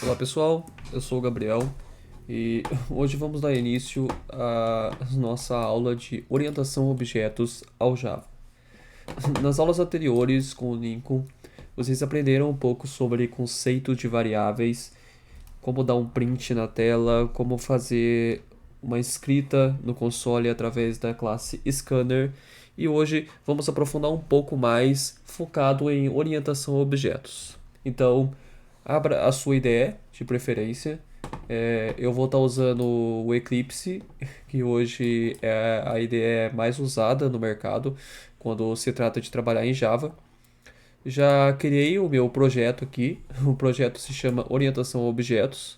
Olá pessoal, eu sou o Gabriel e hoje vamos dar início à nossa aula de orientação a objetos ao Java. Nas aulas anteriores com o Lincoln, vocês aprenderam um pouco sobre conceito de variáveis, como dar um print na tela, como fazer uma escrita no console através da classe Scanner, e hoje vamos aprofundar um pouco mais focado em orientação a objetos. Então, abra a sua IDE de preferência. Eu vou estar usando o Eclipse, que hoje é a IDE mais usada no mercado quando se trata de trabalhar em Java. Já criei o meu projeto aqui. O projeto se chama Orientação a Objetos.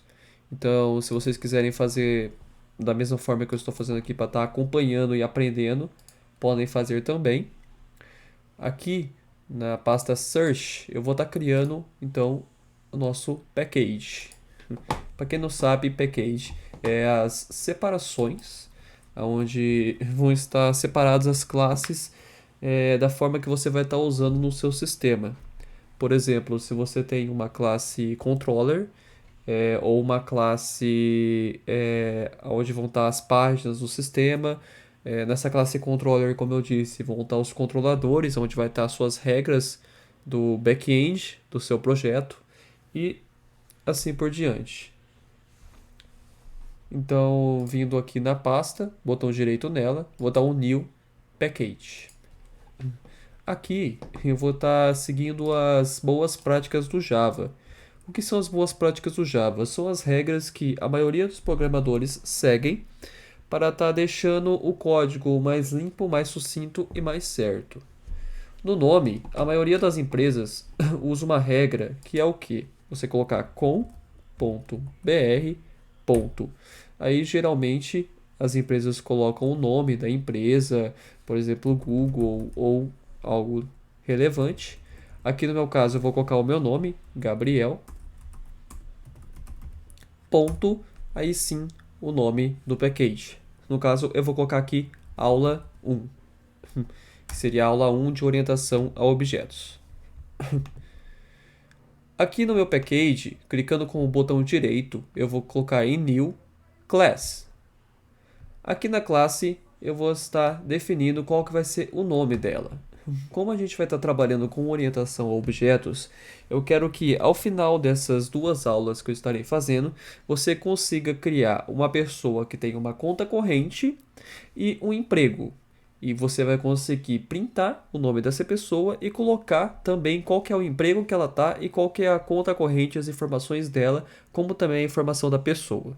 Então, se vocês quiserem fazer da mesma forma que eu estou fazendo aqui para estar acompanhando e aprendendo, podem fazer também. Aqui na pasta Search, eu vou estar criando então o nosso package. Para quem não sabe, package é as separações, onde vão estar separadas as classes da forma que você vai estar usando no seu sistema. Por exemplo, se você tem uma classe controller ou uma classe onde vão estar as páginas do sistema. Nessa classe controller, como eu disse, vão estar os controladores, onde vai estar as suas regras do back-end do seu projeto e assim por diante. Então, vindo aqui na pasta, botão direito nela, vou dar um New Package. Aqui eu vou estar seguindo as boas práticas do Java. O que são as boas práticas do Java? São as regras que a maioria dos programadores seguem para estar deixando o código mais limpo, mais sucinto e mais certo. No nome, a maioria das empresas usa uma regra que é o que? Você colocar com.br. Aí geralmente as empresas colocam o nome da empresa, por exemplo, Google ou algo relevante. Aqui no meu caso eu vou colocar o meu nome, Gabriel. Ponto, aí sim o nome do package. No caso eu vou colocar aqui aula 1, que seria a aula 1 de orientação a objetos. Aqui no meu package, clicando com o botão direito, eu vou colocar em New Class. Aqui na classe eu vou estar definindo qual que vai ser o nome dela. Como a gente vai estar trabalhando com orientação a objetos, eu quero que ao final dessas duas aulas que eu estarei fazendo, você consiga criar uma pessoa que tenha uma conta corrente e um emprego. E você vai conseguir printar o nome dessa pessoa e colocar também qual que é o emprego que ela tá e qual que é a conta corrente, as informações dela, como também a informação da pessoa.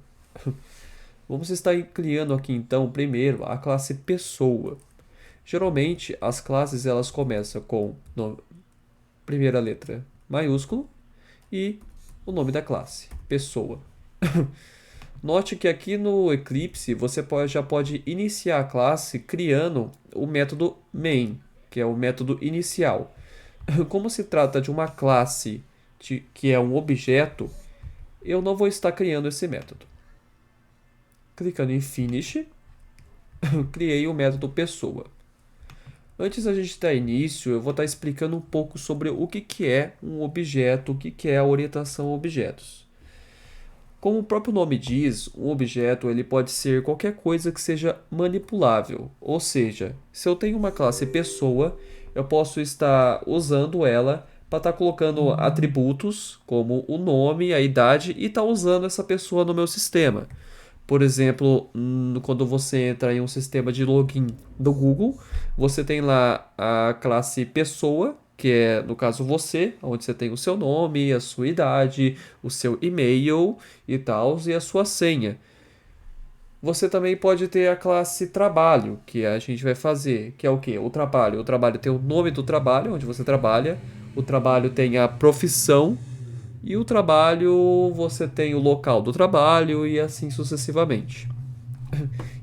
Vamos estar criando aqui então primeiro a classe pessoa. Geralmente as classes elas começam com primeira letra maiúsculo e o nome da classe, pessoa. Note que aqui no Eclipse você já pode iniciar a classe criando o método main, que é o método inicial. Como se trata de uma classe que é um objeto, eu não vou estar criando esse método. Clicando em Finish, criei o método pessoa. Antes da gente dar início, eu vou estar explicando um pouco sobre o que é um objeto, o que é a orientação a objetos. Como o próprio nome diz, um objeto ele pode ser qualquer coisa que seja manipulável. Ou seja, se eu tenho uma classe pessoa, eu posso estar usando ela para estar colocando atributos como o nome, a idade e estar usando essa pessoa no meu sistema. Por exemplo, quando você entra em um sistema de login do Google, você tem lá a classe pessoa, que é, no caso, você, onde você tem o seu nome, a sua idade, o seu e-mail e tal, e a sua senha. Você também pode ter a classe trabalho, que a gente vai fazer, que é o quê? O trabalho. O trabalho tem o nome do trabalho, onde você trabalha. O trabalho tem a profissão e o trabalho, você tem o local do trabalho e assim sucessivamente.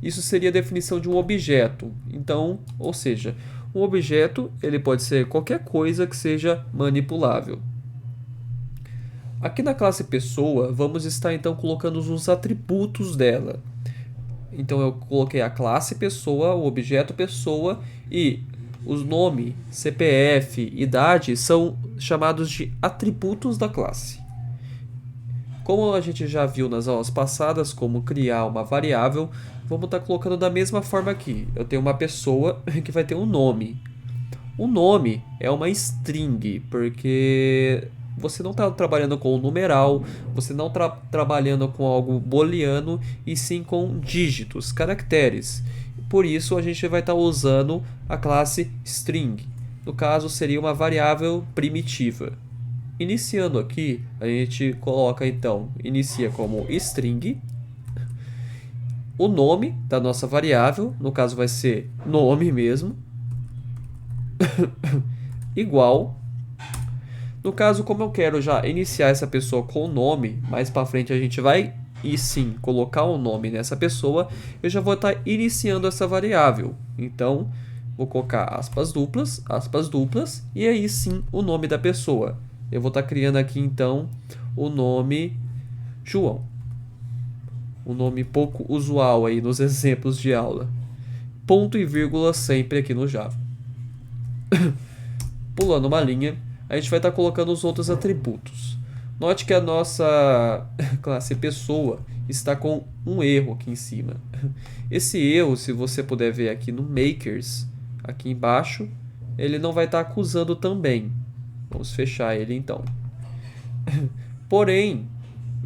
Isso seria a definição de um objeto. Então, ou seja, um objeto ele pode ser qualquer coisa que seja manipulável. Aqui na classe pessoa, vamos estar então colocando os atributos dela. Então eu coloquei a classe pessoa, o objeto pessoa e os nome, CPF, idade são chamados de atributos da classe. Como a gente já viu nas aulas passadas como criar uma variável, vamos estar colocando da mesma forma aqui. Eu tenho uma pessoa que vai ter um nome. O nome é uma string, porque você não está trabalhando com numeral, você não está trabalhando com algo booleano, e sim com dígitos, caracteres. Por isso a gente vai estar usando a classe string. No caso, seria uma variável primitiva. Iniciando aqui, a gente coloca então, inicia como string, o nome da nossa variável, no caso vai ser nome mesmo, igual. No caso, como eu quero já iniciar essa pessoa com o nome, mais para frente a gente vai e sim colocar um nome nessa pessoa, eu já vou estar iniciando essa variável. Então, vou colocar aspas duplas, e aí sim o nome da pessoa. Eu vou estar criando aqui então o nome João. Um nome pouco usual aí nos exemplos de aula. Ponto e vírgula sempre aqui no Java. Pulando uma linha, a gente vai estar colocando os outros atributos. Note que a nossa classe pessoa está com um erro aqui em cima. Esse erro, se você puder ver aqui no makers, aqui embaixo, ele não vai estar acusando também. Vamos fechar ele então. Porém,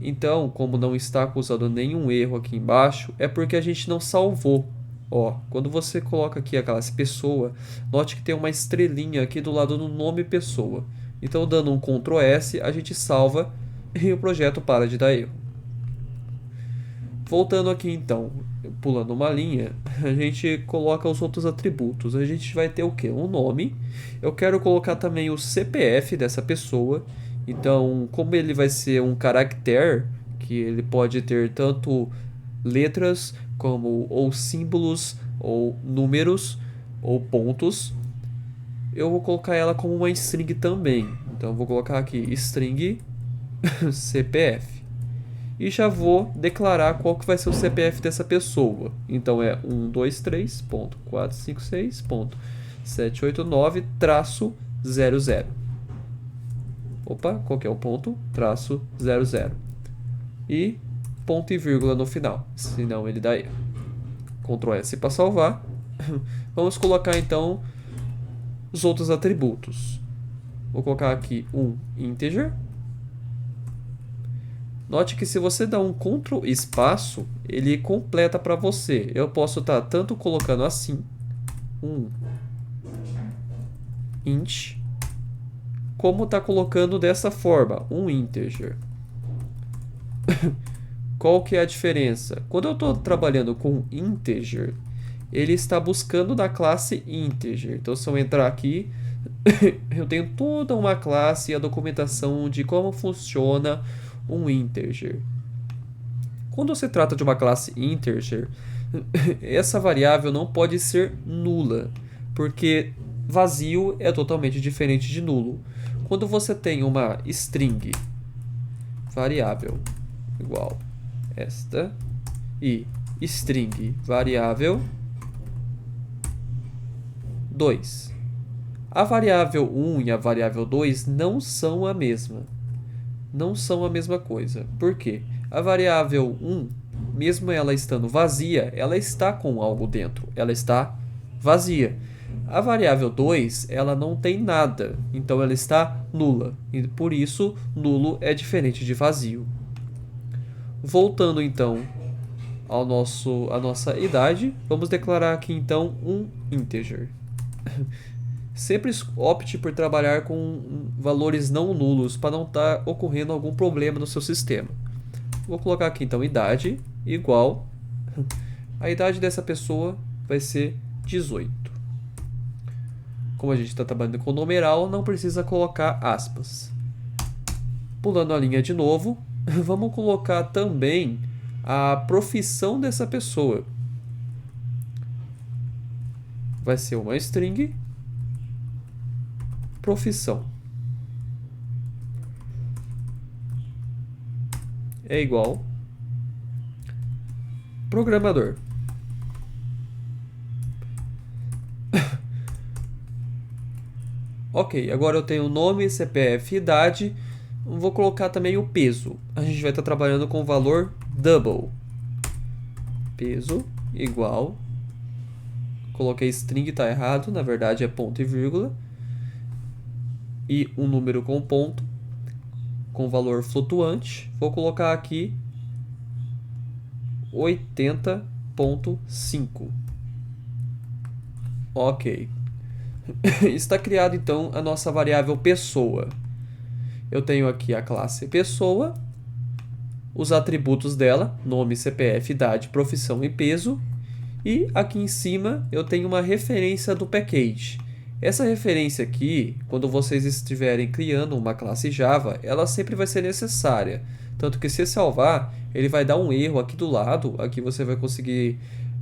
então, como não está acusando nenhum erro aqui embaixo, é porque a gente não salvou. Ó, quando você coloca aqui a classe pessoa, note que tem uma estrelinha aqui do lado do nome pessoa. Então, dando um Ctrl S, a gente salva e o projeto para de dar erro. Voltando aqui então, pulando uma linha, a gente coloca os outros atributos. A gente vai ter o que? Um nome. Eu quero colocar também o CPF dessa pessoa. Então, como ele vai ser um caractere, que ele pode ter tanto letras como ou símbolos, ou números, ou pontos, eu vou colocar ela como uma string também. Então, eu vou colocar aqui string CPF. E já vou declarar qual que vai ser o CPF dessa pessoa. Então é 123.456.789-00. Opa, qual que é o ponto? Traço 00. E ponto e vírgula no final, senão ele dá erro. Ctrl S para salvar. Vamos colocar então os outros atributos. Vou colocar aqui um integer. Note que se você dá um Ctrl espaço, ele completa para você. Eu posso estar tanto colocando assim, um int, como tá colocando dessa forma, um integer. Qual que é a diferença? Quando eu estou trabalhando com integer, ele está buscando da classe integer. Então, se eu entrar aqui, eu tenho toda uma classe e a documentação de como funciona um integer. Quando se trata de uma classe integer, essa variável não pode ser nula, porque vazio é totalmente diferente de nulo. Quando você tem uma string variável igual esta e string variável 2, a variável 1 e a variável 2 não são a mesma. Não são a mesma coisa. Por quê? A variável 1, mesmo ela estando vazia, ela está com algo dentro. Ela está vazia. A variável 2, ela não tem nada. Então, ela está nula. E por isso, nulo é diferente de vazio. Voltando, então, à nossa idade, vamos declarar aqui, então, um integer. Sempre opte por trabalhar com valores não nulos para não estar ocorrendo algum problema no seu sistema. Vou colocar aqui então idade igual. A idade dessa pessoa vai ser 18. Como a gente está trabalhando com numeral, não precisa colocar aspas. Pulando a linha de novo, vamos colocar também a profissão dessa pessoa. Vai ser uma string profissão é igual programador. Ok, agora eu tenho nome, CPF, idade. Vou colocar também o peso. A gente vai estar trabalhando com o valor double. Peso igual. Coloquei string, está errado, na verdade é ponto e vírgula. E um número com ponto, com valor flutuante. Vou colocar aqui 80.5. Ok. Está criado então a nossa variável pessoa. Eu tenho aqui a classe pessoa, os atributos dela, nome, CPF, idade, profissão e peso. E aqui em cima eu tenho uma referência do package. Essa referência aqui, quando vocês estiverem criando uma classe Java, ela sempre vai ser necessária. Tanto que se salvar, ele vai dar um erro aqui do lado. Aqui você vai conseguir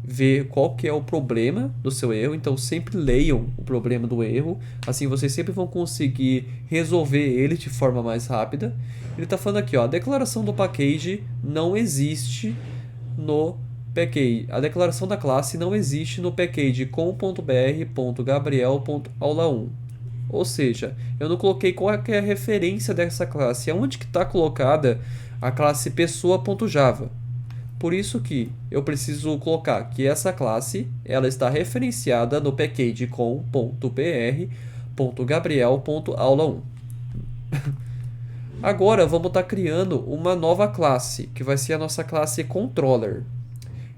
ver qual que é o problema do seu erro. Então sempre leiam o problema do erro. Assim vocês sempre vão conseguir resolver ele de forma mais rápida. Ele está falando aqui, ó, a declaração do package não existe no package. A declaração da classe não existe no package com.br.gabriel.aula1. Ou seja, eu não coloquei qual é a referência dessa classe. Onde que está colocada a classe pessoa.java. Por isso que eu preciso colocar que essa classe ela está referenciada no package com.br.gabriel.aula1. Agora vamos estar criando uma nova classe, que vai ser a nossa classe controller.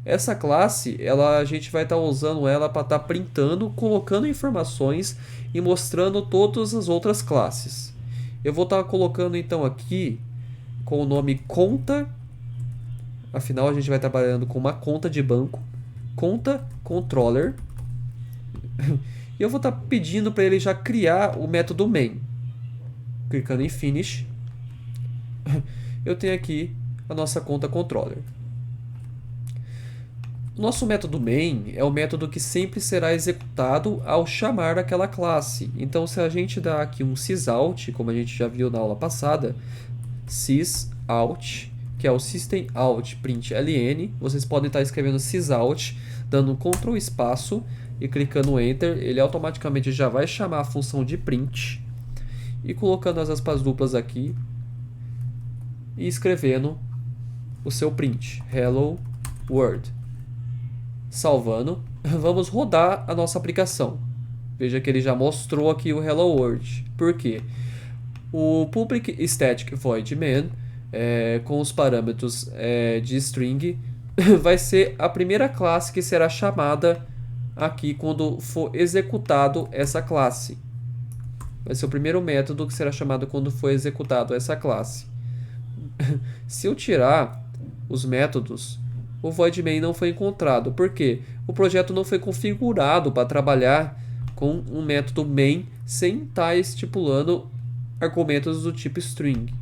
Essa classe, a gente vai estar usando ela para estar printando, colocando informações e mostrando todas as outras classes. Eu vou estar colocando então aqui com o nome conta. Afinal, a gente vai trabalhando com uma conta de banco, conta controller. E eu vou estar pedindo para ele já criar o método main. Clicando em finish, eu tenho aqui a nossa conta controller. Nosso método main é o método que sempre será executado ao chamar aquela classe. Então, se a gente dá aqui um sysout, como a gente já viu na aula passada, sysout, que é o system out print ln, vocês podem estar escrevendo sysout, dando um Ctrl espaço e clicando Enter, ele automaticamente já vai chamar a função de print e colocando as aspas duplas aqui e escrevendo o seu print, hello world. Salvando, vamos rodar a nossa aplicação. Veja que ele já mostrou aqui o hello world. Por quê? O public static void main com os parâmetros de string vai ser a primeira classe que será chamada aqui quando for executado essa classe. Vai ser o primeiro método que será chamado quando for executado essa classe. Se eu tirar os métodos, o void main não foi encontrado. Por quê? O projeto não foi configurado para trabalhar com um método main sem estar estipulando argumentos do tipo string.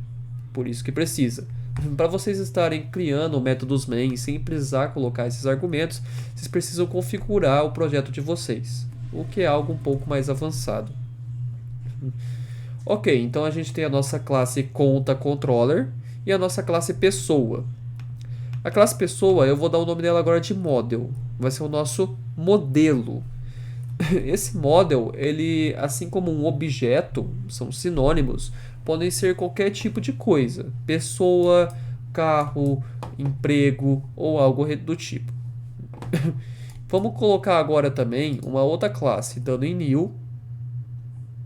Por isso que precisa. Para vocês estarem criando métodos main sem precisar colocar esses argumentos, vocês precisam configurar o projeto de vocês, o que é algo um pouco mais avançado. Ok, então a gente tem a nossa classe conta controller e a nossa classe pessoa. A classe pessoa, eu vou dar o nome dela agora de model. Vai ser o nosso modelo. Esse model, ele, assim como um objeto, são sinônimos, podem ser qualquer tipo de coisa. Pessoa, carro, emprego ou algo do tipo. Vamos colocar agora também uma outra classe, dando em new,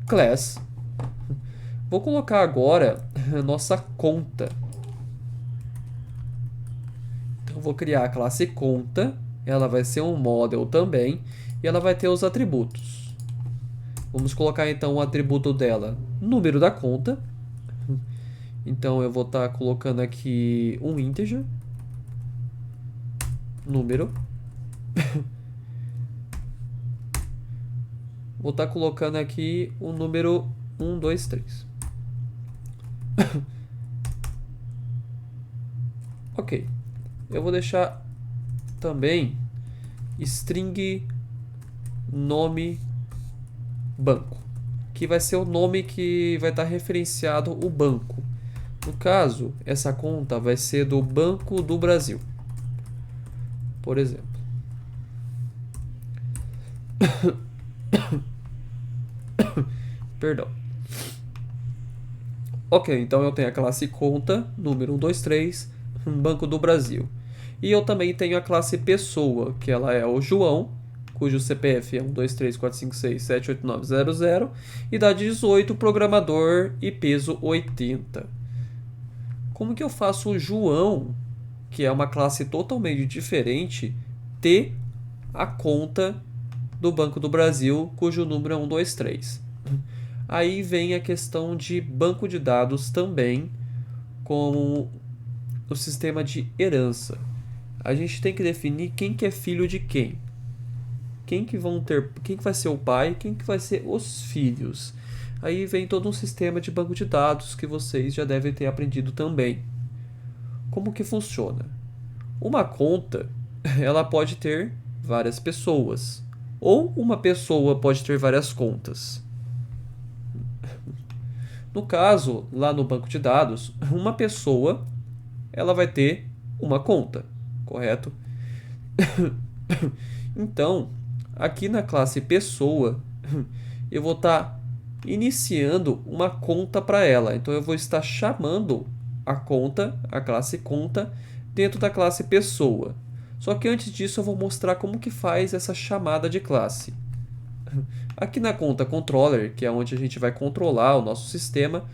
class. Vou colocar agora a nossa conta. Vou criar a classe conta, ela vai ser um model também, e ela vai ter os atributos. Vamos colocar então o atributo dela, número da conta. Então eu vou estar colocando aqui um integer, número. Vou estar colocando aqui o número 1, 2, 3. Ok. Eu vou deixar também string nome banco, que vai ser o nome que vai estar referenciado o banco. No caso, essa conta vai ser do Banco do Brasil, por exemplo. Perdão. Ok, então eu tenho a classe conta, número 123, Banco do Brasil. E eu também tenho a classe pessoa, que ela é o João, cujo CPF é 12345678900, idade 18, programador e peso 80. Como que eu faço o João, que é uma classe totalmente diferente, ter a conta do Banco do Brasil, cujo número é 123? Aí vem a questão de banco de dados também, como o sistema de herança. A gente tem que definir quem que é filho de quem. Quem que vai ser o pai, quem que vai ser os filhos. Aí vem todo um sistema de banco de dados que vocês já devem ter aprendido também. Como que funciona? Uma conta, ela pode ter várias pessoas, ou uma pessoa pode ter várias contas. No caso, lá no banco de dados, uma pessoa ela vai ter uma conta, correto? Então, aqui na classe pessoa, eu vou estar iniciando uma conta para ela. Então, eu vou estar chamando a conta, a classe conta, dentro da classe pessoa. Só que antes disso, eu vou mostrar como que faz essa chamada de classe. Aqui na conta controller, que é onde a gente vai controlar o nosso sistema,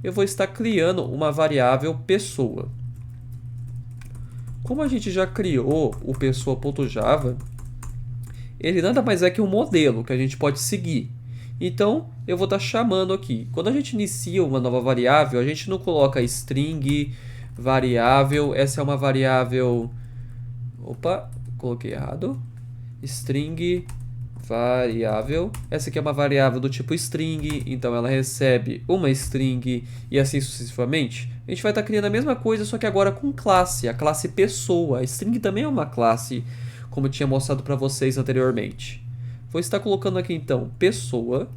eu vou estar criando uma variável pessoa. Como a gente já criou o pessoa.java, ele nada mais é que um modelo que a gente pode seguir. Então, eu vou estar chamando aqui. Quando a gente inicia uma nova variável, a gente não coloca string, variável. Essa é uma variável... Opa, coloquei errado. String, variável. Essa aqui é uma variável do tipo string, então ela recebe uma string e assim sucessivamente. A gente vai estar criando a mesma coisa, só que agora com classe, a classe pessoa. A string também é uma classe, como eu tinha mostrado para vocês anteriormente. Vou estar colocando aqui então pessoa,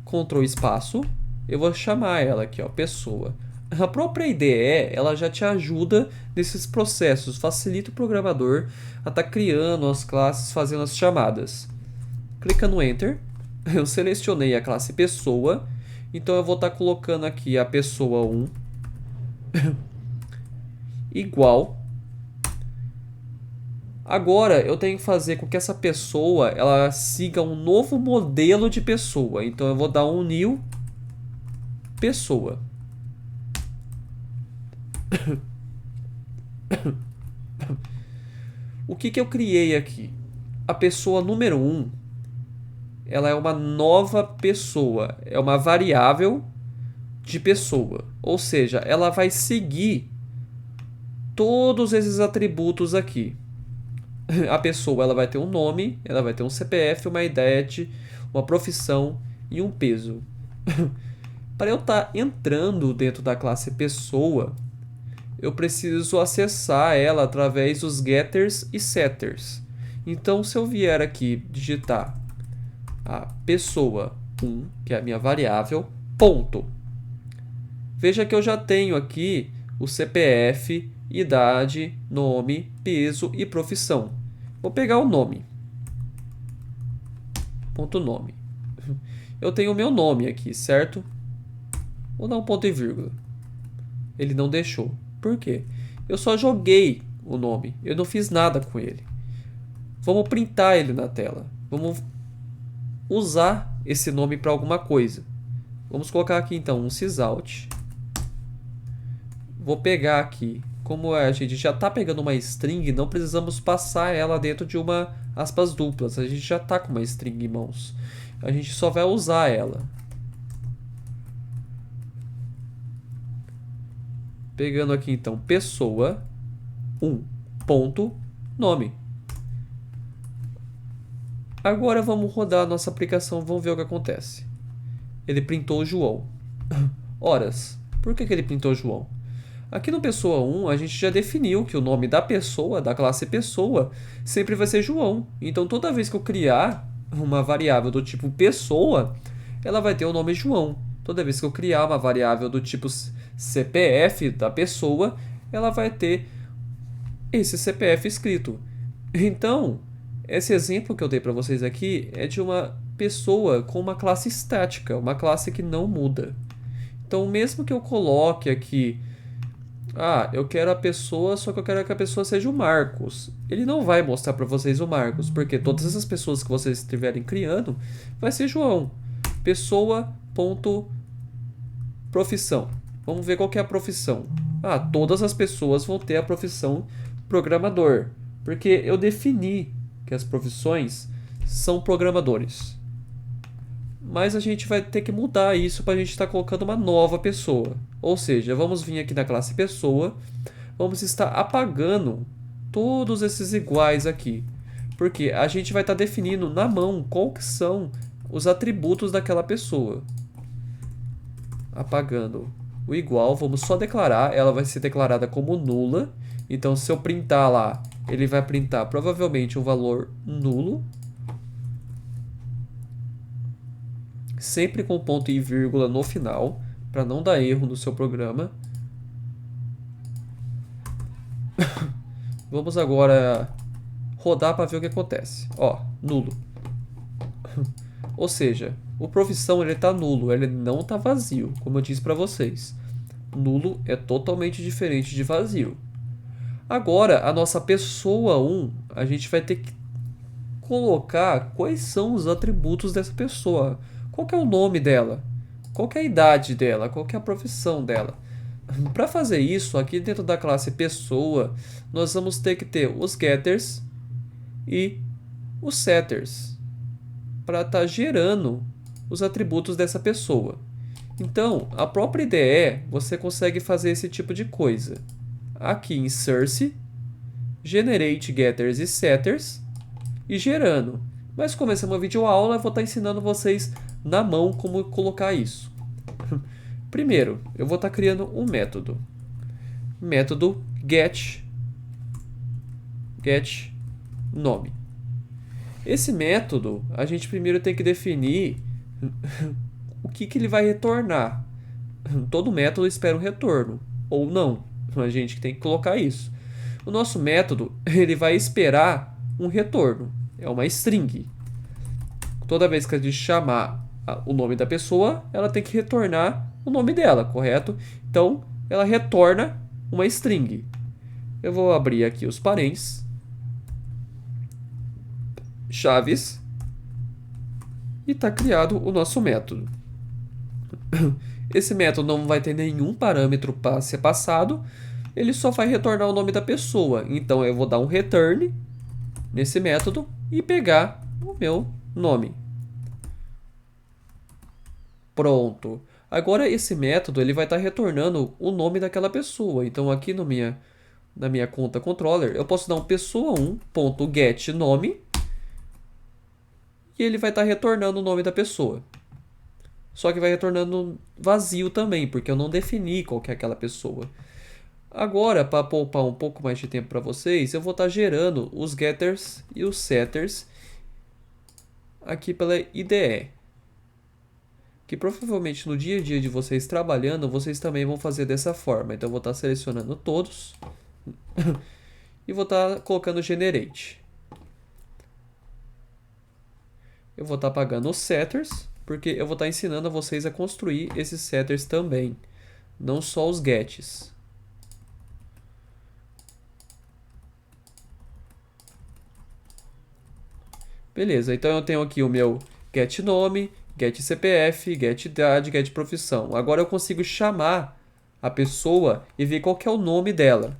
Ctrl espaço, eu vou chamar ela aqui, ó, pessoa. A própria IDE, ela já te ajuda nesses processos, facilita o programador a estar criando as classes, fazendo as chamadas. Clica no Enter, eu selecionei a classe pessoa, então eu vou estar colocando aqui a pessoa 1 igual. Agora eu tenho que fazer com que essa pessoa ela siga um novo modelo de pessoa, então eu vou dar um new pessoa. O que eu criei aqui? A pessoa número 1, ela é uma nova pessoa, é uma variável de pessoa, ou seja, ela vai seguir todos esses atributos aqui. A pessoa ela vai ter um nome, ela vai ter um CPF, uma idade, uma profissão e um peso. Para eu estar entrando dentro da classe pessoa, eu preciso acessar ela através dos getters e setters. Então, se eu vier aqui digitar a pessoa 1, que é a minha variável, ponto. Veja que eu já tenho aqui o CPF, idade, nome, peso e profissão. Vou pegar o nome. Ponto nome. Eu tenho o meu nome aqui, certo? Vou dar um ponto e vírgula. Ele não deixou. Por quê? Eu só joguei o nome. Eu não fiz nada com ele. Vamos printar ele na tela. Vamos usar esse nome para alguma coisa. Vamos colocar aqui então um sysout. Vou pegar aqui. Como a gente já está pegando uma string, não precisamos passar ela dentro de uma aspas duplas. A gente já está com uma string em mãos. A gente só vai usar ela. Pegando aqui então pessoa 1 ponto nome. Agora vamos rodar a nossa aplicação, vamos ver o que acontece. Ele printou o João. Horas. Por que ele printou o João? Aqui no pessoa 1 a gente já definiu que o nome da pessoa, da classe pessoa, sempre vai ser João. Então toda vez que eu criar uma variável do tipo pessoa, ela vai ter o nome João. Toda vez que eu criar uma variável do tipo CPF da pessoa, ela vai ter esse CPF escrito. Então, esse exemplo que eu dei para vocês aqui é de uma pessoa com uma classe estática, uma classe que não muda. Então, Então, mesmo que eu coloque aqui, eu quero a pessoa, só que eu quero que a pessoa seja o Marcos. Ele não vai mostrar para vocês o Marcos, porque todas essas pessoas que vocês estiverem criando vai ser João. Pessoa.profissão. Vamos ver qual que é a profissão. Todas as pessoas vão ter a profissão programador, porque eu defini que as profissões são programadores. Mas a gente vai ter que mudar isso para a gente estar colocando uma nova pessoa. Ou seja, vamos vir aqui na classe pessoa, vamos estar apagando todos esses iguais aqui. Porque a gente vai estar definindo na mão qual que são os atributos daquela pessoa. Apagando o igual, vamos só declarar, ela vai ser declarada como nula. Então, se eu printar lá, ele vai printar provavelmente um valor nulo. Sempre com ponto e vírgula no final, para não dar erro no seu programa. Vamos agora rodar para ver o que acontece. Nulo. Ou seja, o profissão ele está nulo, ele não está vazio, como eu disse para vocês. Nulo é totalmente diferente de vazio. Agora, a nossa pessoa 1, a gente vai ter que colocar quais são os atributos dessa pessoa. Qual que é o nome dela? Qual que é a idade dela? Qual que é a profissão dela? Para fazer isso, aqui dentro da classe pessoa, nós vamos ter que ter os getters e os setters para estar gerando os atributos dessa pessoa. Então, a própria IDE, você consegue fazer esse tipo de coisa. Aqui em Source, Generate Getters e Setters e gerando. Mas como essa é uma videoaula, eu vou estar ensinando vocês na mão como colocar isso. Primeiro, eu vou estar criando um método. Método get nome. Esse método, a gente primeiro tem que definir o que ele vai retornar. Todo método espera um retorno, ou não. A gente tem que colocar isso. O nosso método, ele vai esperar um retorno. É uma string. Toda vez que a gente chamar o nome da pessoa, ela tem que retornar o nome dela, correto? Então, ela retorna uma string. Eu vou abrir aqui os parênteses. Chaves. E está criado o nosso método. Esse método não vai ter nenhum parâmetro para ser passado. Ele só vai retornar o nome da pessoa. Então, eu vou dar um return nesse método e pegar o meu nome. Pronto. Agora esse método ele vai estar retornando o nome daquela pessoa. Então aqui na minha conta controller eu posso dar um pessoa1.getNome e ele vai estar retornando o nome da pessoa. Só que vai retornando vazio também, porque eu não defini qual que é aquela pessoa. Agora, para poupar um pouco mais de tempo para vocês, eu vou estar gerando os getters e os setters aqui pela IDE. Que provavelmente no dia a dia de vocês trabalhando, vocês também vão fazer dessa forma. Então eu vou estar selecionando todos e vou estar colocando generate. Eu vou estar apagando os setters, porque eu vou estar ensinando a vocês a construir esses setters também, não só os gets. Beleza, então eu tenho aqui o meu getNome, getCPF, getIdade, getProfissão. Agora eu consigo chamar a pessoa e ver qual que é o nome dela.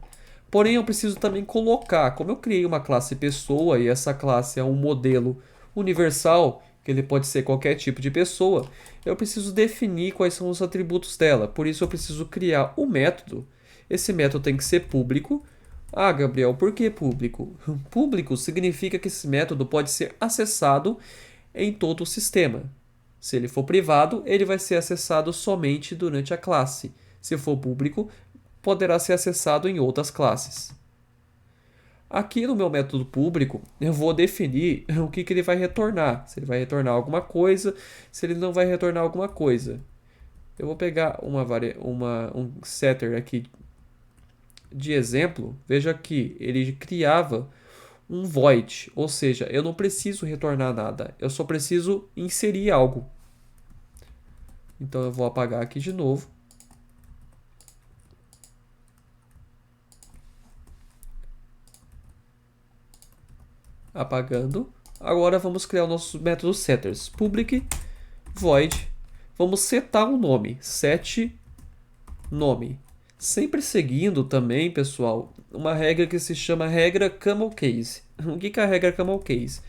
Porém, eu preciso também colocar, como eu criei uma classe pessoa e essa classe é um modelo universal, que ele pode ser qualquer tipo de pessoa, eu preciso definir quais são os atributos dela. Por isso eu preciso criar um método. Esse método tem que ser público. Gabriel, por que público? Público significa que esse método pode ser acessado em todo o sistema. Se ele for privado, ele vai ser acessado somente durante a classe. Se for público, poderá ser acessado em outras classes. Aqui no meu método público, eu vou definir o que ele vai retornar. Se ele vai retornar alguma coisa, se ele não vai retornar alguma coisa. Eu vou pegar um setter aqui de exemplo. Veja que ele criava um void, ou seja, eu não preciso retornar nada, eu só preciso inserir algo. Então eu vou apagar aqui de novo Apagando. Agora vamos criar o nosso método setters. Public void. Vamos setar um nome. Set nome. Sempre seguindo também, pessoal, uma regra que se chama regra camel case. O que é a regra camel case?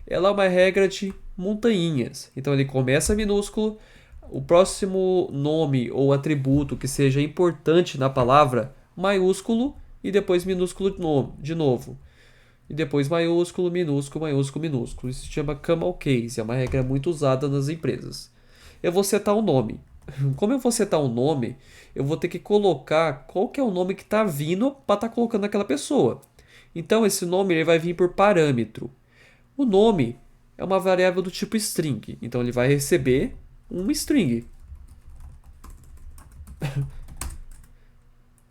Ela é uma regra de montanhas. Então ele começa minúsculo, o próximo nome ou atributo que seja importante na palavra, maiúsculo, e depois minúsculo de novo. E depois maiúsculo, minúsculo, maiúsculo, minúsculo. Isso se chama camel case, é uma regra muito usada nas empresas. Eu vou setar um nome. Como eu vou setar um nome, eu vou ter que colocar qual que é o nome que está vindo para estar colocando naquela pessoa. Então esse nome ele vai vir por parâmetro. O nome é uma variável do tipo string, então ele vai receber um string.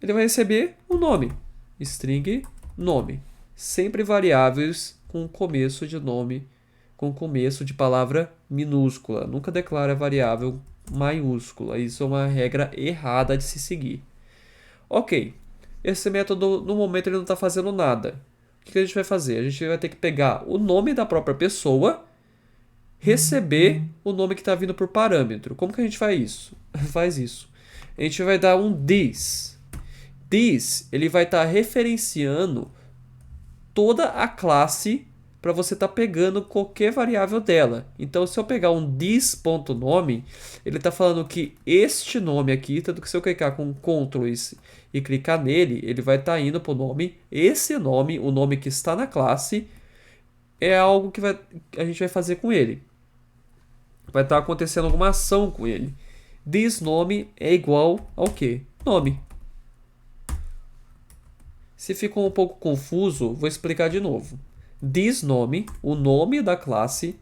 Ele vai receber um nome, string nome. Sempre variáveis com começo de nome, com começo de palavra minúscula. Nunca declara variável maiúscula. Isso é uma regra errada de se seguir. Ok, esse método no momento ele não está fazendo nada. O que a gente vai fazer? A gente vai ter que pegar o nome da própria pessoa, receber o nome que está vindo por parâmetro. Como que a gente faz isso? Faz isso. A gente vai dar um this. This ele vai estar referenciando toda a classe para você estar pegando qualquer variável dela. Então, se eu pegar um this.nome, ele está falando que este nome aqui, tanto que se eu clicar com Ctrl e clicar nele, ele vai estar indo para o nome. Esse nome, o nome que está na classe, é algo que a gente vai fazer com ele. Vai estar acontecendo alguma ação com ele. This nome é igual ao quê? Nome. Se ficou um pouco confuso, vou explicar de novo. This nome, o nome da classe,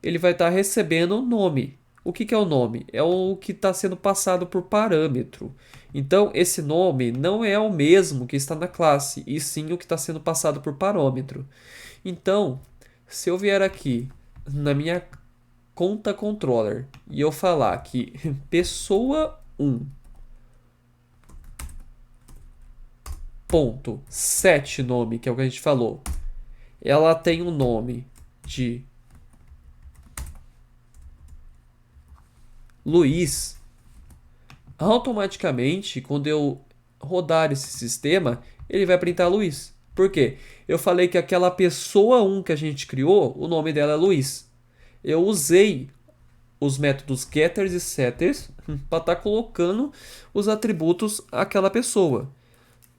ele vai estar recebendo nome. O que é o nome? É o que está sendo passado por parâmetro. Então, esse nome não é o mesmo que está na classe, e sim o que está sendo passado por parâmetro. Então, se eu vier aqui na minha conta controller e eu falar que pessoa 1 ponto set nome, que é o que a gente falou, ela tem um nome de Luiz, automaticamente, quando eu rodar esse sistema, ele vai printar Luiz. Por quê? Eu falei que aquela pessoa 1 que a gente criou, o nome dela é Luiz. Eu usei os métodos getters e setters para estar colocando os atributos àquela pessoa.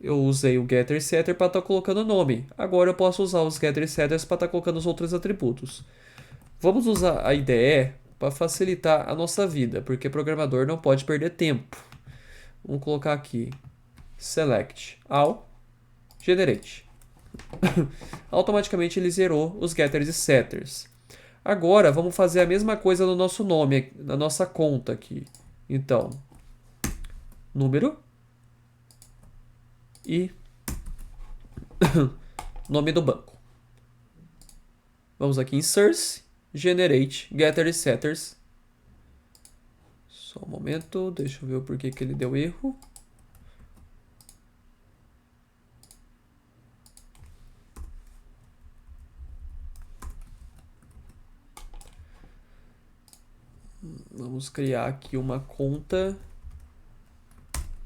Eu usei o getter e setter para estar colocando o nome. Agora eu posso usar os getter e setters para estar colocando os outros atributos. Vamos usar a IDE para facilitar a nossa vida, porque programador não pode perder tempo. Vamos colocar aqui select all generate. Automaticamente ele zerou os getters e setters. Agora vamos fazer a mesma coisa no nosso nome, na nossa conta aqui. Então, número e nome do banco. Vamos aqui em source, generate, getter e setters. Só um momento, deixa eu ver o porquê que ele deu erro. Vamos criar aqui uma conta,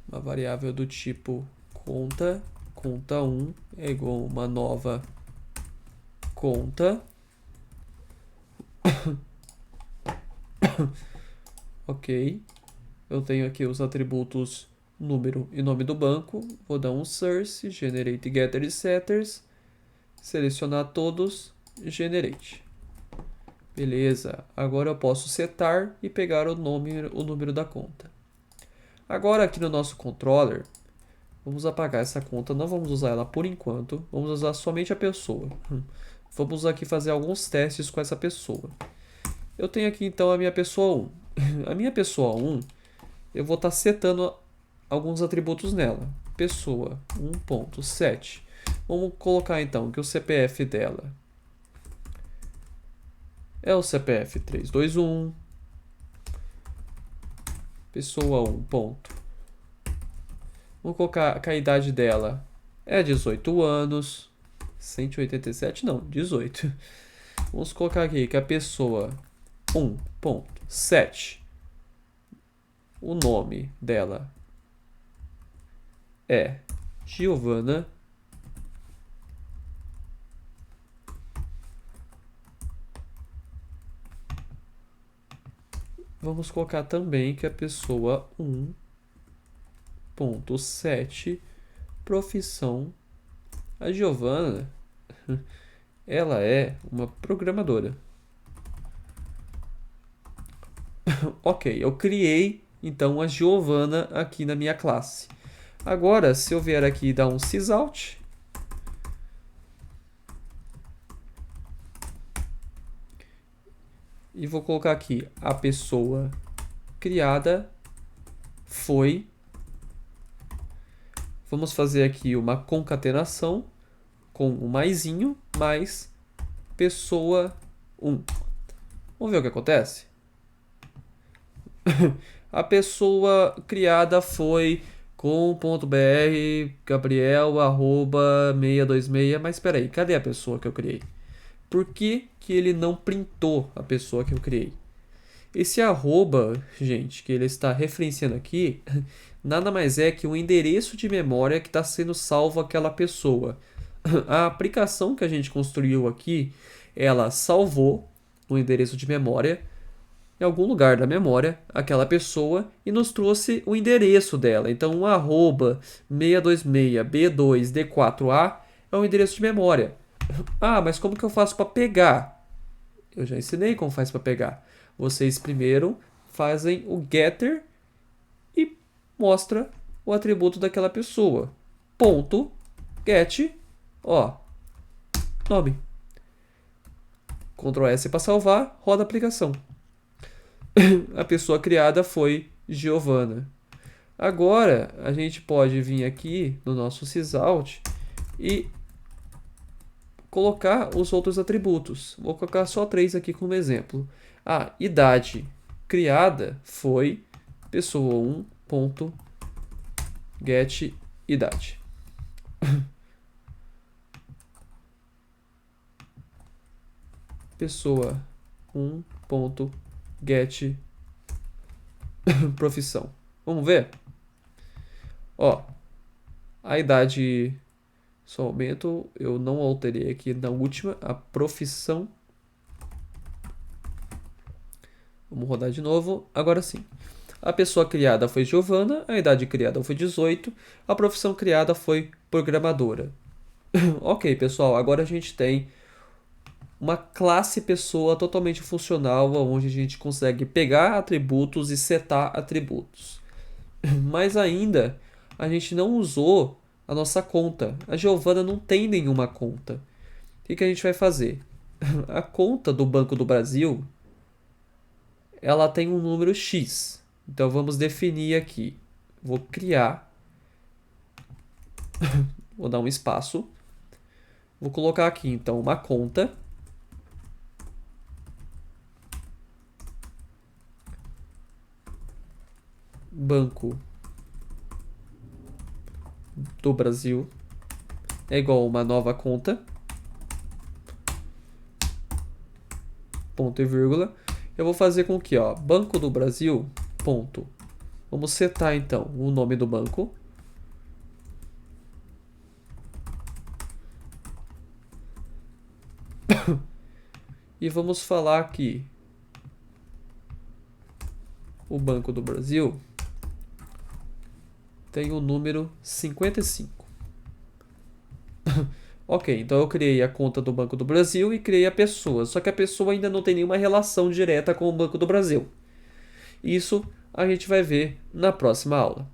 uma variável do tipo conta, conta1 é igual a uma nova conta. Ok, eu tenho aqui os atributos número e nome do banco. Vou dar um source, generate getter e setters, selecionar todos, generate. Beleza, agora eu posso setar e pegar o número da conta. Agora aqui no nosso controller, vamos apagar essa conta, não vamos usar ela por enquanto, vamos usar somente a pessoa. Vamos aqui fazer alguns testes com essa pessoa. Eu tenho aqui então a minha pessoa 1. A minha pessoa 1, eu vou estar setando alguns atributos nela. Pessoa 1.set. Vamos colocar então que o CPF dela é o CPF 321. Pessoa 1 ponto. Vamos colocar que a idade dela é 18 anos. 187 não, 18. Vamos colocar aqui que a pessoa 1.7, o nome dela é Giovana. Vamos colocar também que a pessoa 1.7, profissão. A Giovana, ela é uma programadora. Ok, eu criei então a Giovana aqui na minha classe. Agora, se eu vier aqui e dar um sysout, e vou colocar aqui a pessoa criada foi. Vamos fazer aqui uma concatenação com o maisinho mais pessoa 1. Vamos ver o que acontece? A pessoa criada foi com.br gabriel@626, mas espera aí, cadê a pessoa que eu criei? Por que que ele não printou a pessoa que eu criei? Esse arroba, gente, que ele está referenciando aqui, nada mais é que um endereço de memória que está sendo salvo àquela pessoa. A aplicação que a gente construiu aqui, ela salvou o endereço de memória em algum lugar da memória aquela pessoa e nos trouxe o endereço dela. Então, o arroba 626b2d4a é o endereço de memória. Ah, mas como que eu faço para pegar? Eu já ensinei como faz para pegar. Vocês primeiro fazem o getter e mostra o atributo daquela pessoa. Ponto get, ó, nome. Ctrl S para salvar, roda a aplicação. A pessoa criada foi Giovana. Agora a gente pode vir aqui no nosso sysout e colocar os outros atributos. Vou colocar só 3 aqui como exemplo. A idade criada foi pessoa 1.get idade. Pessoa 1.get profissão. Vamos ver? Ó, a idade, só aumento, eu não alterei aqui na última, a profissão. Vamos rodar de novo, agora sim. A pessoa criada foi Giovana, a idade criada foi 18, a profissão criada foi programadora. Ok, pessoal, agora a gente tem uma classe pessoa totalmente funcional, onde a gente consegue pegar atributos e setar atributos. Mas ainda a gente não usou a nossa conta. A Giovana não tem nenhuma conta. O que a gente vai fazer? A conta do Banco do Brasil, ela tem um número X. Então vamos definir aqui. Vou criar. Vou dar um espaço. Vou colocar aqui então uma conta. Banco do Brasil é igual a uma nova conta, ponto e vírgula. Eu vou fazer com que, ó, Banco do Brasil, ponto. Vamos setar então o nome do banco. E vamos falar aqui o Banco do Brasil tem o número 55. Ok, então eu criei a conta do Banco do Brasil e criei a pessoa. Só que a pessoa ainda não tem nenhuma relação direta com o Banco do Brasil. Isso a gente vai ver na próxima aula.